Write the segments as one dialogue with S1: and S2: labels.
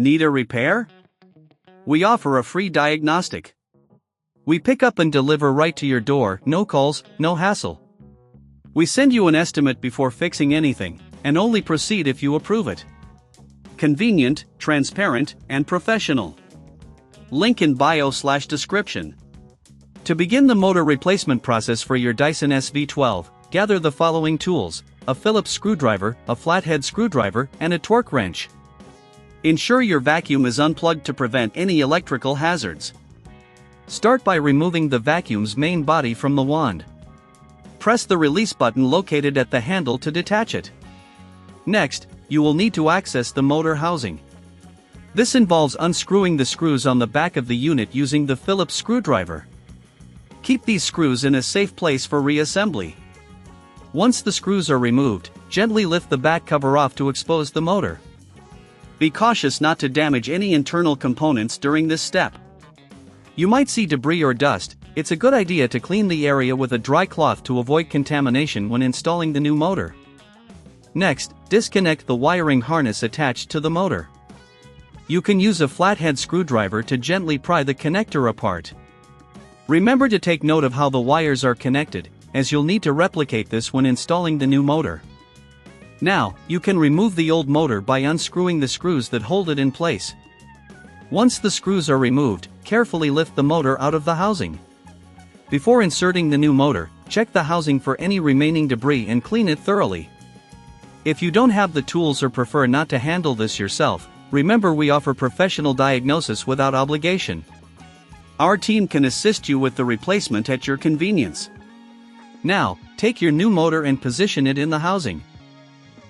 S1: Need a repair? We offer a free diagnostic. We pick up and deliver right to your door, no calls, no hassle. We send you an estimate before fixing anything, and only proceed if you approve it. Convenient, transparent, and professional. Link in bio/description. To begin the motor replacement process for your Dyson SV12, gather the following tools: a Phillips screwdriver, a flathead screwdriver, and a torque wrench. Ensure your vacuum is unplugged to prevent any electrical hazards. Start by removing the vacuum's main body from the wand. Press the release button located at the handle to detach it. Next, you will need to access the motor housing. This involves unscrewing the screws on the back of the unit using the Phillips screwdriver. Keep these screws in a safe place for reassembly. Once the screws are removed, gently lift the back cover off to expose the motor. Be cautious not to damage any internal components during this step. You might see debris or dust. It's a good idea to clean the area with a dry cloth to avoid contamination when installing the new motor. Next, disconnect the wiring harness attached to the motor. You can use a flathead screwdriver to gently pry the connector apart. Remember to take note of how the wires are connected, as you'll need to replicate this when installing the new motor. Now, you can remove the old motor by unscrewing the screws that hold it in place. Once the screws are removed, carefully lift the motor out of the housing. Before inserting the new motor, check the housing for any remaining debris and clean it thoroughly. If you don't have the tools or prefer not to handle this yourself, remember we offer professional diagnosis without obligation. Our team can assist you with the replacement at your convenience. Now, take your new motor and position it in the housing.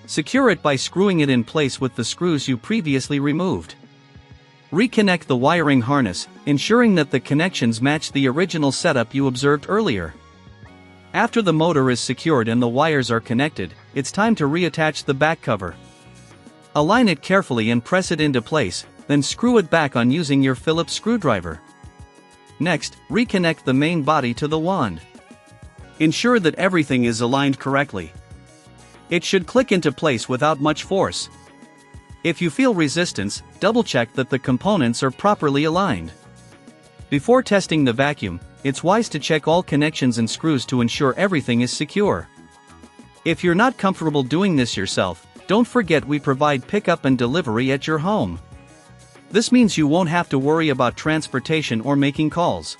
S1: Secure it by screwing it in place with the screws you previously removed. Reconnect the wiring harness, ensuring that the connections match the original setup you observed earlier. After the motor is secured and the wires are connected, it's time to reattach the back cover. Align it carefully and press it into place, then screw it back on using your Phillips screwdriver. Next, reconnect the main body to the wand. Ensure that everything is aligned correctly. It should click into place without much force. If you feel resistance, double-check that the components are properly aligned. Before testing the vacuum, it's wise to check all connections and screws to ensure everything is secure. If you're not comfortable doing this yourself, don't forget we provide pickup and delivery at your home. This means you won't have to worry about transportation or making calls.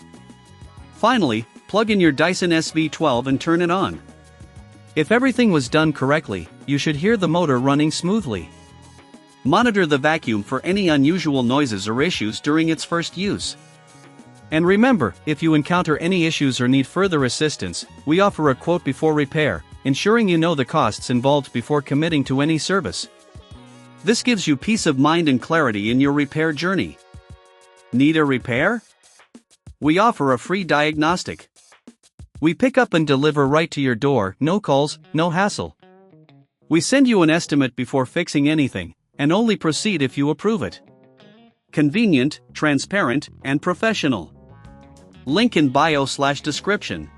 S1: Finally, plug in your Dyson SV12 and turn it on. If everything was done correctly, you should hear the motor running smoothly. Monitor the vacuum for any unusual noises or issues during its first use. And remember, if you encounter any issues or need further assistance, we offer a quote before repair, ensuring you know the costs involved before committing to any service. This gives you peace of mind and clarity in your repair journey. Need a repair? We offer a free diagnostic. We pick up and deliver right to your door, no calls, no hassle. We send you an estimate before fixing anything, and only proceed if you approve it. Convenient, transparent, and professional. Link in bio/description.